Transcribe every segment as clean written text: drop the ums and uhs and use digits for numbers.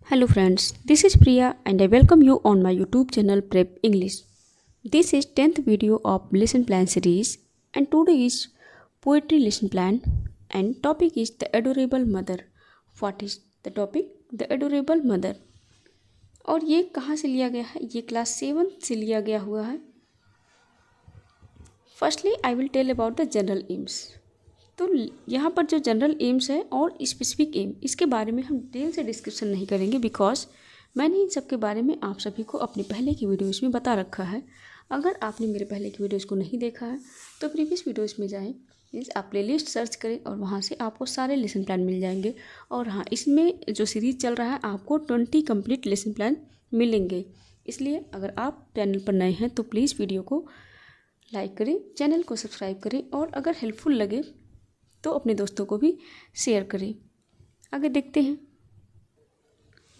Hello friends, this is Priya and I welcome you on my YouTube channel Prep English. This is 10th video of lesson plan series and today is poetry lesson plan and topic is the adorable mother. What is the topic? The adorable mother. और ये कहाँ से लिया गया है? ये class 7 से लिया गया हुआ है. Firstly, I will tell about the general aims. तो यहाँ पर जो जनरल एम्स है और स्पेसिफिक एम इसके बारे में हम डिटेल से डिस्कशन नहीं करेंगे बिकॉज मैंने इन सब के बारे में आप सभी को अपने पहले की वीडियोज़ में बता रखा है. अगर आपने मेरे पहले की वीडियोज़ को नहीं देखा है तो प्रीवियस वीडियोज़ में जाएं, मीन्स आप प्लेलिस्ट सर्च करें और वहाँ से आपको सारे लेसन प्लान मिल जाएंगे. और हाँ, इसमें जो सीरीज़ चल रहा है आपको 20 कंप्लीट लेसन प्लान मिलेंगे. इसलिए अगर आप चैनल पर नए हैं तो प्लीज़ वीडियो को लाइक करें, चैनल को सब्सक्राइब करें और अगर हेल्पफुल लगे तो अपने दोस्तों को भी शेयर करें. आगे देखते हैं.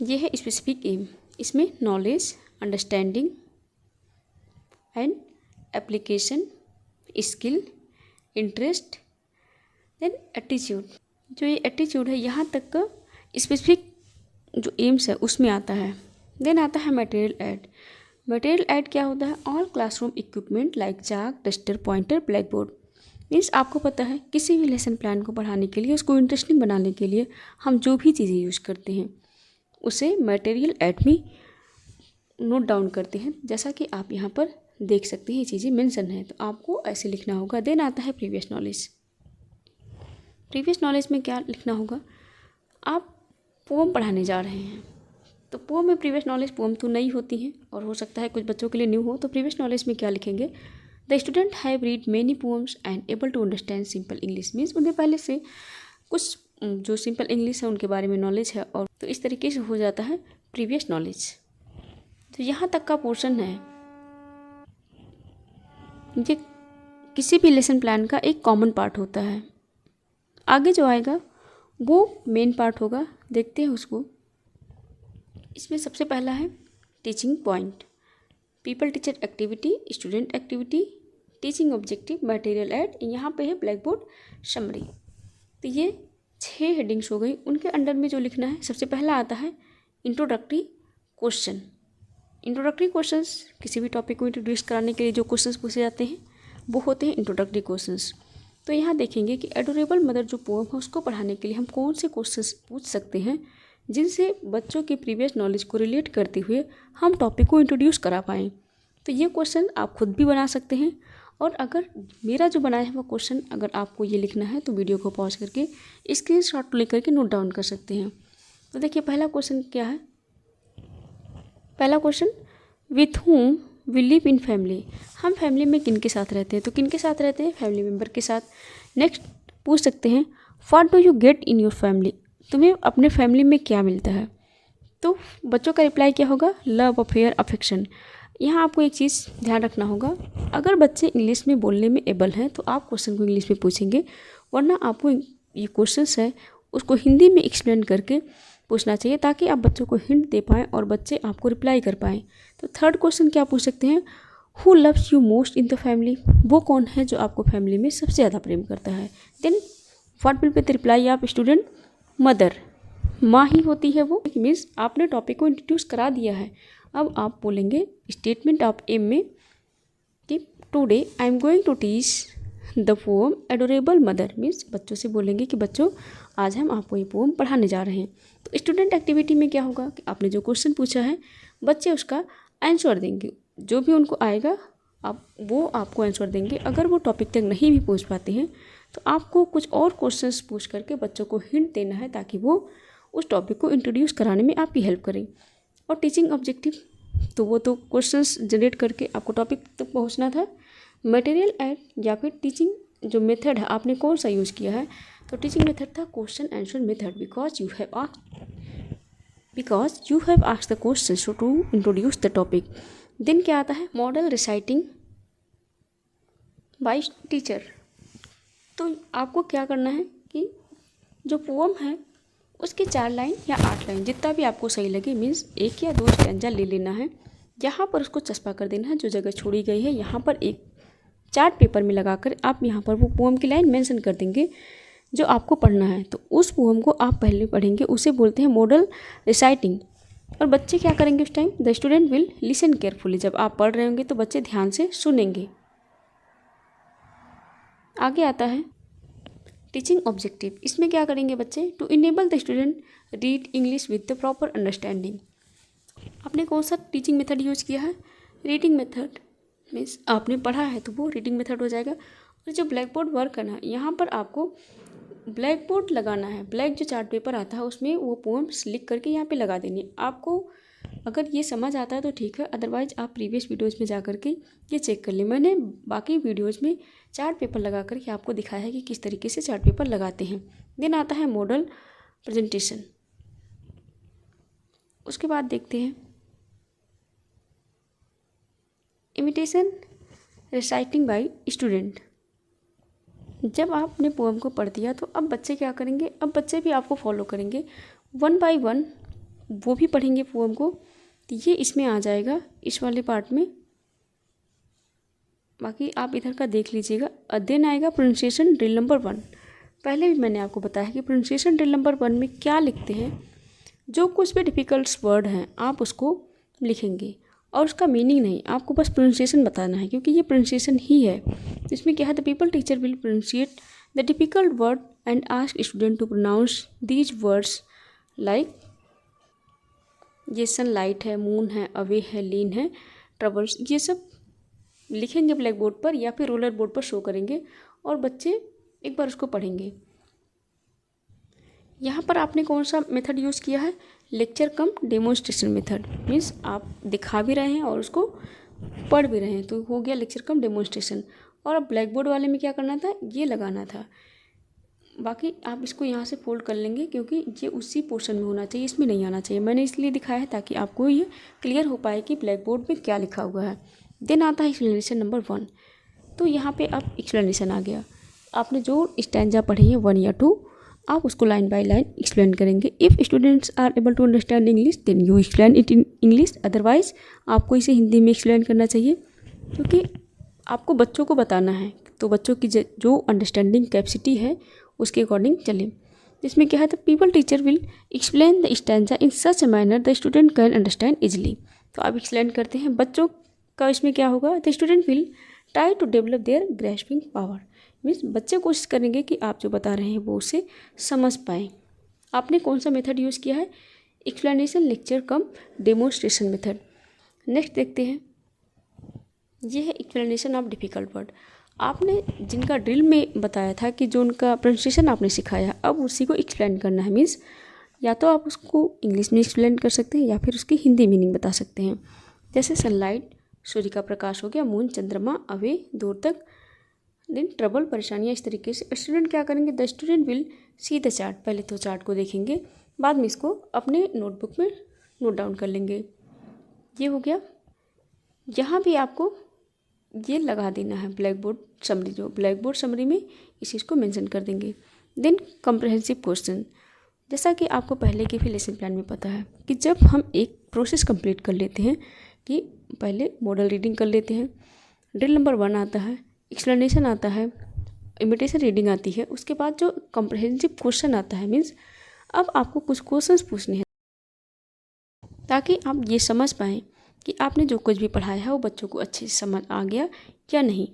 यह है स्पेसिफिक एम. इसमें knowledge, understanding and application, skill, interest, then attitude. जो ये एटीट्यूड है यहाँ तक का स्पेसिफिक जो एम्स है उसमें आता है. देन आता है मटेरियल ऐड. मटेरियल ऐड क्या होता है? All classroom equipment like chalk, duster, pointer, blackboard. Means आपको पता है किसी भी लेसन प्लान को पढ़ाने के लिए, उसको इंटरेस्टिंग बनाने के लिए हम जो भी चीज़ें यूज़ करते हैं उसे मटेरियल ऐड में नोट डाउन करते हैं. जैसा कि आप यहाँ पर देख सकते हैं ये चीज़ें मेंशन है तो आपको ऐसे लिखना होगा. देन आता है प्रीवियस नॉलेज. प्रीवियस नॉलेज में क्या लिखना होगा? आप पोम पढ़ाने जा रहे हैं तो पोम में प्रीवियस नॉलेज, पोम तो नई होती हैं और हो सकता है कुछ बच्चों के लिए न्यू हो. तो प्रीवियस नॉलेज में क्या लिखेंगे? The student have read many poems and able to understand simple English. Means उन्हें पहले से कुछ जो सिंपल इंग्लिश है उनके बारे में नॉलेज है और तो इस तरीके से हो जाता है प्रीवियस नॉलेज. तो यहाँ तक का पोर्शन है ये किसी भी लेसन प्लान का एक कॉमन पार्ट होता है. आगे जो आएगा वो मेन पार्ट होगा. देखते हैं उसको. इसमें सबसे पहला है teaching point, people teacher activity, student activity, teaching objective, material add. यहाँ पे है ब्लैक बोर्ड समरी. तो ये 6 हेडिंग्स हो गई. उनके अंडर में जो लिखना है सबसे पहला आता है इंट्रोडक्टरी क्वेश्चन. इंट्रोडक्टरी क्वेश्चंस किसी भी टॉपिक को इंट्रोड्यूस कराने के लिए जो क्वेश्चंस पूछे जाते हैं वो होते हैं इंट्रोडक्टरी क्वेश्चंस. तो यहाँ देखेंगे कि एडोरेबल मदर जो पोएम है उसको पढ़ाने के लिए हम कौन से क्वेश्चंस पूछ सकते हैं जिनसे बच्चों के प्रीवियस नॉलेज को रिलेट करते हुए हम टॉपिक को इंट्रोड्यूस करा पाएँ. तो ये क्वेश्चन आप खुद भी बना सकते हैं और अगर मेरा जो बनाया है वो क्वेश्चन अगर आपको ये लिखना है तो वीडियो को पॉज करके स्क्रीनशॉट लेकर के नोट डाउन कर सकते हैं. तो देखिए पहला क्वेश्चन क्या है? पहला question, with whom we live in family. हम फैमिली में किन के साथ रहते हैं? तो किन के साथ रहते हैं? फैमिली मेम्बर के साथ. नेक्स्ट पूछ सकते हैं what do you get in your family. तुम्हें अपने फैमिली में क्या मिलता है? तो बच्चों का रिप्लाई क्या होगा? Love, affair, affection. यहाँ आपको एक चीज़ ध्यान रखना होगा, अगर बच्चे इंग्लिश में बोलने में एबल हैं तो आप क्वेश्चन को इंग्लिश में पूछेंगे, वरना आपको ये क्वेश्चंस है उसको हिंदी में एक्सप्लेन करके पूछना चाहिए ताकि आप बच्चों को हिंट दे पाएँ और बच्चे आपको रिप्लाई कर पाएँ. तो थर्ड क्वेश्चन क्या पूछ सकते हैं? Who loves you most in the family. वो कौन है जो आपको फैमिली में सबसे ज़्यादा प्रेम करता है? Then what will be the reply of student? Mother. माँ ही होती है वो. मीन्स आपने टॉपिक को इंट्रोड्यूस करा दिया है. अब आप बोलेंगे स्टेटमेंट ऑफ एम में कि today I am going to teach the poem adorable mother. Means बच्चों से बोलेंगे कि बच्चों आज हम आपको ये पोएम पढ़ाने जा रहे हैं. तो स्टूडेंट एक्टिविटी में क्या होगा कि आपने जो क्वेश्चन पूछा है बच्चे उसका आंसर देंगे. जो भी उनको आएगा आप वो आपको आंसर देंगे. अगर वो टॉपिक तक नहीं भी पहुँच पाते हैं तो आपको कुछ और क्वेश्चंस पूछ करके बच्चों को हिंट देना है ताकि वो उस टॉपिक को इंट्रोड्यूस कराने में आपकी हेल्प करें. और टीचिंग ऑब्जेक्टिव तो वो तो क्वेश्चंस जनरेट करके आपको टॉपिक तक पहुंचना था. मटेरियल ऐड या फिर टीचिंग जो मेथड है आपने कौन सा यूज़ किया है? तो टीचिंग मेथड था question answer method because you have asked the question so to introduce the topic. Then क्या आता है? Model reciting by teacher. तो आपको क्या करना है कि जो पोएम है उसके 4 लाइन या 8 लाइन जितना भी आपको सही लगे, मीन्स 1 या 2 स्टैंजा ले लेना है. यहाँ पर उसको चस्पा कर देना है. जो जगह छोड़ी गई है यहाँ पर एक चार्ट पेपर में लगाकर आप यहाँ पर वो पोएम की लाइन मेंशन कर देंगे जो आपको पढ़ना है. तो उस पोएम को आप पहले पढ़ेंगे, उसे बोलते हैं मॉडल रिसाइटिंग. और बच्चे क्या करेंगे उस time? The student will listen carefully. जब आप पढ़ रहे होंगे तो बच्चे ध्यान से सुनेंगे। आगे आता है टीचिंग ऑब्जेक्टिव। इसमें क्या करेंगे बच्चे? To enable the student read English with the proper understanding. आपने कौन सा टीचिंग मेथड यूज़ किया है? Reading method. मीन्स आपने पढ़ा है तो वो रीडिंग मेथड हो जाएगा। और जो ब्लैक बोर्ड वर्क करना है, यहाँ पर आपको ब्लैक बोर्ड लगाना है। ब्लैक जो चार्ट पेपर आता है उसमें वो पोएम्स लिख करके यहाँ पे लगा देनी है। आपको अगर ये समझ आता है तो ठीक है, अदरवाइज आप प्रीवियस वीडियोज़ में जा करके ये चेक कर लें। मैंने बाकी वीडियोज़ में चार्ट पेपर लगा करके आपको दिखाया है कि किस तरीके से चार्ट पेपर लगाते हैं। देन आता है मॉडल प्रेजेंटेशन। उसके बाद देखते हैं इमिटेशन रिसाइटिंग बाय स्टूडेंट। जब आपने पोएम को पढ़ दिया तो अब बच्चे क्या करेंगे? अब बच्चे भी आपको फॉलो करेंगे, वन बाय वन वो भी पढ़ेंगे पोएम को। तो ये इसमें आ जाएगा इस वाले पार्ट में। बाकी आप इधर का देख लीजिएगा। देन आएगा प्रोनाउंसिएशन ड्रिल नंबर 1। पहले भी मैंने आपको बताया कि प्रोनाउंसिएशन ड्रिल नंबर 1 में क्या लिखते हैं। जो कुछ भी डिफ़िकल्ट वर्ड हैं आप उसको लिखेंगे और उसका मीनिंग नहीं, आपको बस प्रोनाउंसिएशन बताना है, क्योंकि ये प्रोनाउंसिएशन ही है। इसमें क्या है? The people teacher will pronounciate the difficult word and ask student to pronounce these words like, ये सनलाइट है, मून है, अवे है, लीन है, ट्रबल्स, ये सब लिखेंगे ब्लैक बोर्ड पर या फिर रोलर बोर्ड पर शो करेंगे और बच्चे एक बार उसको पढ़ेंगे। यहाँ पर आपने कौन सा मेथड यूज़ किया है? लेक्चर कम डेमोन्स्ट्रेशन मेथड। मीन्स आप दिखा भी रहे हैं और उसको पढ़ भी रहे हैं, तो हो गया लेक्चर कम डेमोन्स्ट्रेशन। और अब ब्लैक बोर्ड वाले में क्या करना था? ये लगाना था। बाकी आप इसको यहाँ से फोल्ड कर लेंगे क्योंकि ये उसी पोर्शन में होना चाहिए, इसमें नहीं आना चाहिए। मैंने इसलिए दिखाया है ताकि आपको ये क्लियर हो पाए कि ब्लैक बोर्ड में क्या लिखा हुआ है। देन आता है एक्सप्लेनेशन नंबर 1। तो यहाँ पे अब एक्सप्लेनेशन आ गया। आपने जो स्टैंजा पढ़ी है 1 या 2, आप उसको लाइन बाय लाइन एक्सप्लेन करेंगे। If students are able to understand English then you explain it in English, otherwise आपको इसे हिंदी में एक्सप्लेन करना चाहिए, क्योंकि आपको बच्चों को बताना है। तो बच्चों की जो अंडरस्टैंडिंग कैपेसिटी है उसके अकॉर्डिंग चलें। इसमें क्या है? The people teacher will explain the stanza in such a manner the student can understand easily. तो आप एक्सप्लेन करते हैं। बच्चों का इसमें क्या होगा? The student will try to develop their grasping power. Means बच्चे कोशिश करेंगे कि आप जो बता रहे हैं वो उसे समझ पाएँ। आपने कौन सा मेथड यूज़ किया है? एक्सप्लेनेशन लेक्चर कम डेमोन्स्ट्रेशन मेथड। नेक्स्ट देखते हैं, ये है एक्सप्लेनेशन ऑफ डिफ़िकल्ट वर्ड। आपने जिनका ड्रिल में बताया था कि जो उनका प्रोनाउंसिएशन आपने सिखाया, अब उसी को एक्सप्लेन करना है। मीन्स या तो आप उसको इंग्लिश में एक्सप्लेन कर सकते हैं या फिर उसकी हिंदी मीनिंग बता सकते हैं। जैसे सनलाइट सूर्य का प्रकाश हो गया, मून चंद्रमा, अवे दूर तक, देन ट्रबल परेशानियाँ, इस तरीके से। स्टूडेंट क्या करेंगे? The student will see the chart. पहले तो चार्ट को देखेंगे, बाद में इसको अपने नोटबुक में नोट डाउन कर लेंगे। ये हो गया। यहाँ भी आपको ये लगा देना है ब्लैक बोर्ड समरी। जो ब्लैक बोर्ड समरी में इस चीज़ को मेंशन कर देंगे। Then comprehensive question. जैसा कि आपको पहले के भी लेसन प्लान में पता है कि जब हम एक प्रोसेस कंप्लीट कर लेते हैं कि पहले मॉडल रीडिंग कर लेते हैं, ड्रिल नंबर 1 आता है, एक्सप्लेनेशन आता है, इमिटेशन रीडिंग आती है, उसके बाद जो कम्प्रहेंसिव क्वेश्चन आता है, मीन्स अब आपको कुछ क्वेश्चंस पूछने हैं ताकि आप ये समझ पाएँ कि आपने जो कुछ भी पढ़ाया है वो बच्चों को अच्छे से समझ आ गया या नहीं।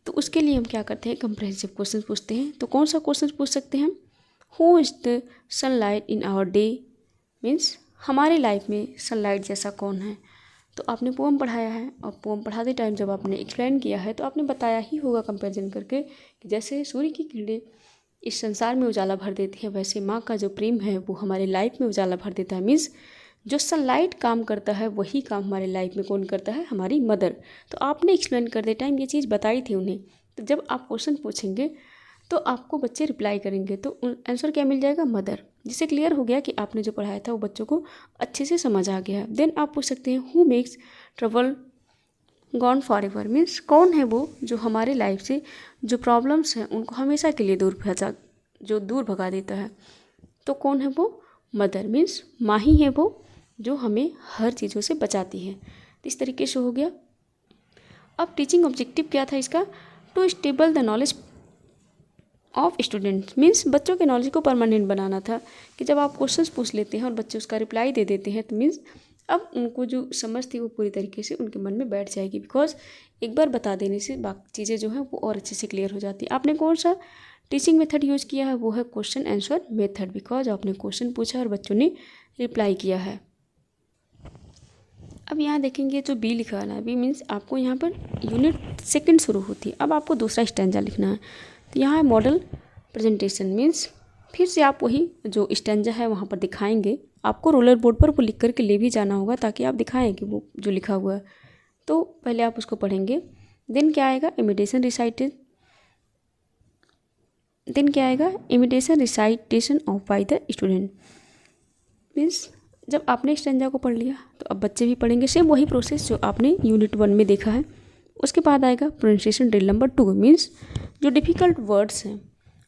तो उसके लिए हम क्या करते हैं? कम्प्रहेंसिव क्वेश्चन पूछते हैं। तो कौन सा क्वेश्चन पूछ सकते हैं? Who is the sunlight in our day. Means हमारे लाइफ में सनलाइट जैसा कौन है। तो आपने पोएम पढ़ाया है और पोएम पढ़ाते टाइम जब आपने एक्सप्लेन किया है तो आपने बताया ही होगा कंपैरिजन करके कि जैसे सूर्य की किरणें इस संसार में उजाला भर देती है, वैसे माँ का जो प्रेम है वो हमारे लाइफ में उजाला भर देता है। मीन्स जो सनलाइट काम करता है वही काम हमारे लाइफ में कौन करता है? हमारी मदर। तो आपने एक्सप्लेन करते टाइम ये चीज़ बताई थी उन्हें। तो जब आप क्वेश्चन पूछेंगे तो आपको बच्चे रिप्लाई करेंगे तो आंसर क्या मिल जाएगा? मदर। जिससे क्लियर हो गया कि आपने जो पढ़ाया था वो बच्चों को अच्छे से समझ आ गया है। देन आप पूछ सकते हैं who makes trouble gone for ever. Means कौन है वो जो हमारे लाइफ से जो प्रॉब्लम्स हैं उनको हमेशा के लिए दूर भगा देता है। तो कौन है वो? मदर। मीन्स माँ ही है वो जो हमें हर चीज़ों से बचाती है। तो इस तरीके से हो गया। अब टीचिंग ऑब्जेक्टिव क्या था इसका? To stable the knowledge of students means बच्चों के नॉलेज को परमानेंट बनाना था कि जब आप क्वेश्चंस पूछ लेते हैं और बच्चे उसका रिप्लाई दे देते हैं तो मीन्स अब उनको जो समझ थी वो पूरी तरीके से उनके मन में बैठ जाएगी, बिकॉज एक बार बता देने से बाकी चीज़ें जो हैं वो और अच्छे से क्लियर हो जाती है। आपने कौन सा टीचिंग मेथड यूज़ किया है, वो है क्वेश्चन आंसर मेथड, बिकॉज आपने क्वेश्चन पूछा और बच्चों ने रिप्लाई किया है। अब यहाँ देखेंगे जो बी लिखा है ना, बी मीन्स आपको यहाँ पर यूनिट सेकंड शुरू होती है। अब आपको दूसरा स्टैंजा लिखना है, तो यहाँ है मॉडल प्रेजेंटेशन मीन्स फिर से आप वही जो स्टैंजा है वहाँ पर दिखाएंगे। आपको रोलर बोर्ड पर वो लिख करके ले भी जाना होगा ताकि आप दिखाएं कि वो जो लिखा हुआ है। तो पहले आप उसको पढ़ेंगे, देन क्या आएगा इमिटेशन रिसाइटेड, देन क्या आएगा imitation recitation of by the student. Means जब आपने स्टैंजा को पढ़ लिया तो अब बच्चे भी पढ़ेंगे सेम वही प्रोसेस जो आपने यूनिट 1 में देखा है। उसके बाद आएगा प्रोनाउंसिएशन ड्रिल नंबर 2 मीन्स जो डिफ़िकल्ट वर्ड्स हैं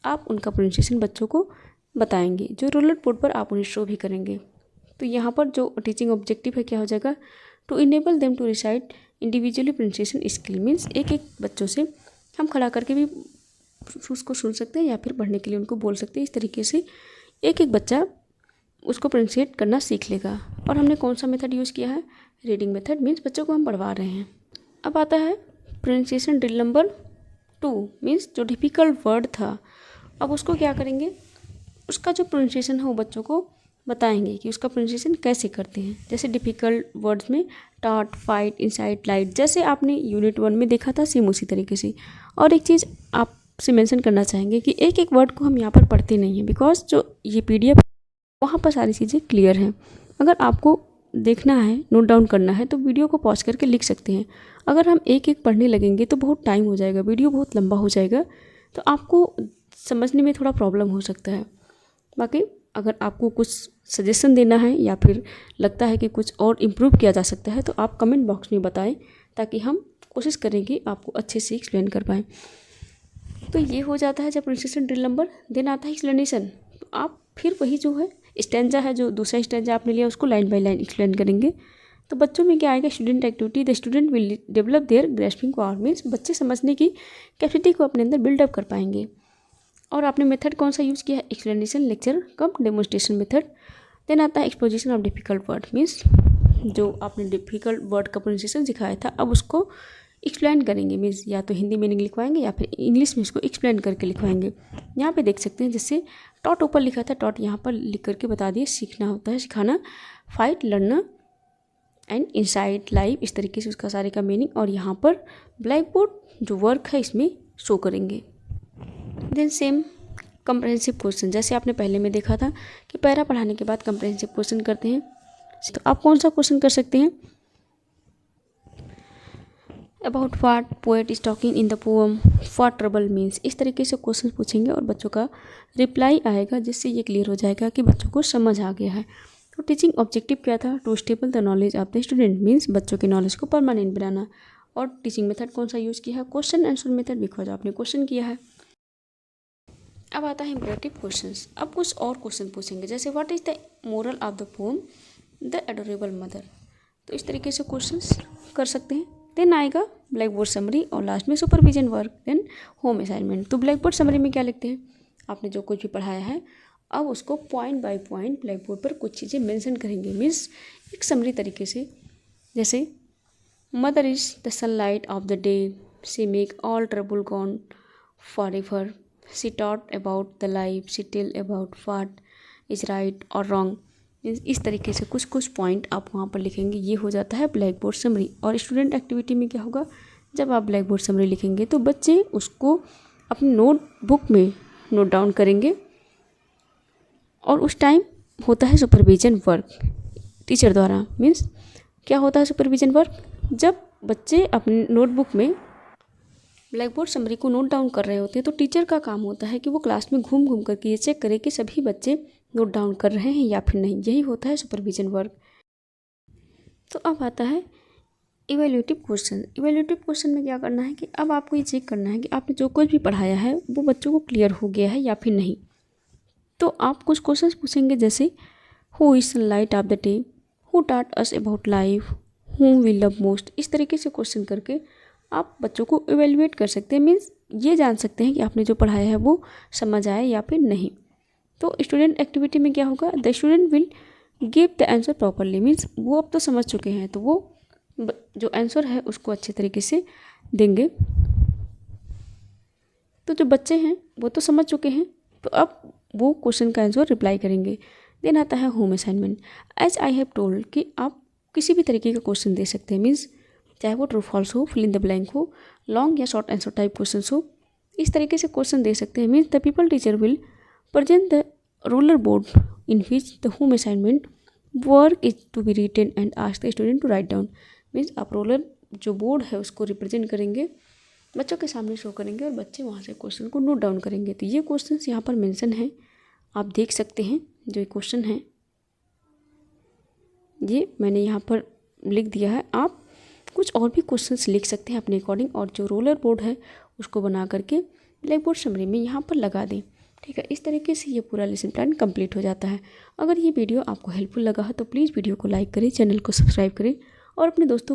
आप उनका प्रोनाउंसिएशन बच्चों को बताएंगे, जो रोलर बोर्ड पर आप उन्हें शो भी करेंगे। तो यहाँ पर जो टीचिंग ऑब्जेक्टिव है क्या हो जाएगा, to enable them to recite individually pronunciation skill means एक एक बच्चों से हम खड़ा करके भी उसको सुन सकते हैं या फिर पढ़ने के लिए उनको बोल सकते हैं। इस तरीके से एक एक बच्चा उसको प्रोनाउंसिएट करना सीख लेगा। और हमने कौन सा मेथड यूज़ किया है, रीडिंग मेथड मीन्स बच्चों को हम पढ़वा रहे हैं। अब आता है प्रोनाउंसिएशन ड्रिल नंबर 2 मीन्स जो डिफ़िकल्ट वर्ड था अब उसको क्या करेंगे, उसका जो प्रोनाउंसिएशन है वो बच्चों को बताएंगे कि उसका प्रोनाउंसिएशन कैसे करते हैं। जैसे डिफ़िकल्ट वर्ड्स में टाट, फाइट, इनसाइड, लाइट, जैसे आपने यूनिट 1 में देखा था सेम उसी तरीके से। और एक चीज़ आपसे मेंशन करना चाहेंगे कि एक एक वर्ड को हम यहाँ पर पढ़ते नहीं हैं, बिकॉज जो ये PDF वहाँ पर सारी चीज़ें क्लियर हैं। अगर आपको देखना है, नोट डाउन करना है तो वीडियो को पॉज करके लिख सकते हैं। अगर हम एक एक पढ़ने लगेंगे तो बहुत टाइम हो जाएगा, वीडियो बहुत लंबा हो जाएगा, तो आपको समझने में थोड़ा प्रॉब्लम हो सकता है। बाकी अगर आपको कुछ सजेशन देना है या फिर लगता है कि कुछ और इम्प्रूव किया जा सकता है तो आप कमेंट बॉक्स में बताएं, ताकि हम कोशिश करें कि आपको अच्छे से एक्सप्लेन कर पाएँ। तो ये हो जाता है जब प्रोनाउंसिएशन ड्रिल नंबर, देन आता है एक्सप्लेनेशन। तो आप फिर वही जो है स्टैंजा है, जो दूसरा स्टैंजा आपने लिया उसको लाइन बाय लाइन एक्सप्लेन करेंगे। तो बच्चों में क्या आएगा, student activity, the student will develop their grasping power means बच्चे समझने की कैपेसिटी को अपने अंदर बिल्डअप कर पाएंगे। और आपने मेथड कौन सा यूज़ किया है, एक्सप्लेनेशन, लेक्चर कम डेमोन्स्ट्रेशन मेथड। देन आता है exposition of difficult word means जो आपने डिफ़िकल्ट वर्ड का प्रोनाउंसिएशन सिखाया था अब उसको एक्सप्लेन करेंगे, मीन्स या तो हिंदी मीनिंग लिखवाएंगे या फिर इंग्लिश में इसको एक्सप्लेन करके लिखवाएंगे। यहाँ पे देख सकते हैं जैसे टॉट ऊपर लिखा था, टॉट यहाँ पर लिख करके बता दिए, सीखना होता है सिखाना, फाइट लड़ना, एंड इनसाइड लाइव, इस तरीके से उसका सारे का मीनिंग। और यहाँ पर ब्लैक बोर्ड जो वर्क है इसमें शो करेंगे। देन सेम कंप्रहेंसिव क्वेश्चन, जैसे आपने पहले में देखा था कि पैरा पढ़ाने के बाद कंप्रहेंसिव क्वेश्चन करते हैं, तो आप कौन सा क्वेश्चन कर सकते हैं, about what poet is talking in the poem, what trouble means, इस तरीके से क्वेश्चन पूछेंगे और बच्चों का रिप्लाई आएगा, जिससे ये क्लियर हो जाएगा कि बच्चों को समझ आ गया है। तो टीचिंग ऑब्जेक्टिव क्या था, to stable the knowledge of the student means बच्चों के नॉलेज को परमानेंट बनाना। और टीचिंग मेथड कौन सा यूज़ किया है, क्वेश्चन आंसर मेथड, बिकॉज आपने क्वेश्चन किया है। अब आता है इम्परेटिव क्वेश्चंस। अब कुछ और क्वेश्चन पूछेंगे, जैसे what is the moral of the pome the adorable mother. तो इस तरीके से क्वेश्चंस कर सकते हैं। देन आएगा ब्लैक बोर्ड समरी और लास्ट में supervision work, then home assignment. तो ब्लैक बोर्ड समरी में क्या लिखते हैं, आपने जो कुछ भी पढ़ाया है अब उसको point by point black board पर कुछ चीज़ें मेंशन करेंगे, मीन्स एक समरी तरीके से। जैसे mother is the sunlight of the day, she make all trouble gone for ever, she taught about the life, she tell about what is right और wrong. इस तरीके से कुछ कुछ पॉइंट आप वहाँ पर लिखेंगे। ये हो जाता है ब्लैक बोर्ड समरी। और स्टूडेंट एक्टिविटी में क्या होगा, जब आप ब्लैक बोर्ड समरी लिखेंगे तो बच्चे उसको अपनी नोटबुक में नोट डाउन करेंगे। और उस टाइम होता है सुपरविजन वर्क टीचर द्वारा, मीन्स क्या होता है सुपरविजन वर्क, जब बच्चे अपनी नोटबुक में ब्लैक बोर्ड समरी को नोट डाउन कर रहे होते हैं तो टीचर का काम होता है कि वो क्लास में घूम घूम करके ये चेक करे कि सभी बच्चे नोट डाउन कर रहे हैं या फिर नहीं। यही होता है सुपरविजन वर्क। तो अब आता है इवैल्यूएटिव क्वेश्चन। इवैल्यूएटिव क्वेश्चन में क्या करना है कि अब आपको ये चेक करना है कि आपने जो कुछ भी पढ़ाया है वो बच्चों को क्लियर हो गया है या फिर नहीं। तो आप कुछ क्वेश्चन पूछेंगे, जैसे who is sunlight of the day, who taught us about life, who we love most. इस तरीके से क्वेश्चन करके आप बच्चों को इवैल्यूएट कर सकते हैं, मीन्स ये जान सकते हैं कि आपने जो पढ़ाया है वो समझ आया या फिर नहीं। तो स्टूडेंट एक्टिविटी में क्या होगा, the student will give the answer properly, means वो अब तो समझ चुके हैं तो वो जो आंसर है उसको अच्छे तरीके से देंगे। तो जो बच्चे हैं वो तो समझ चुके हैं, तो अब वो क्वेश्चन का आंसर रिप्लाई करेंगे। देन आता है home assignment. As I have told कि आप किसी भी तरीके का क्वेश्चन दे सकते हैं, मीन्स चाहे वो ट्रू फॉल्स हो, फिल इन द ब्लैंक हो, लॉन्ग या शॉर्ट आंसर टाइप क्वेश्चन हो, इस तरीके से क्वेश्चन दे सकते हैं। Means the people teacher will present the ruler board in which the home assignment work is to be written and ask the student to write down. Means आप roller जो board है उसको रिप्रेजेंट करेंगे, बच्चों के सामने शो करेंगे और बच्चे वहाँ से क्वेश्चन को नोट डाउन करेंगे। तो ये क्वेश्चंस यहाँ पर मेंशन हैं, आप देख सकते हैं। जो क्वेश्चन है ये मैंने यहाँ पर लिख दिया है, आप कुछ और भी क्वेश्चंस लिख सकते हैं अपने अकॉर्डिंग, और जो रोलर बोर्ड है उसको बना करके ब्लैक बोर्ड समरी में यहाँ पर लगा दें। ठीक है, इस तरीके से ये पूरा लेसन प्लान कंप्लीट हो जाता है। अगर ये वीडियो आपको हेल्पफुल लगा है तो प्लीज़ वीडियो को लाइक करें, चैनल को सब्सक्राइब करें और अपने दोस्तों को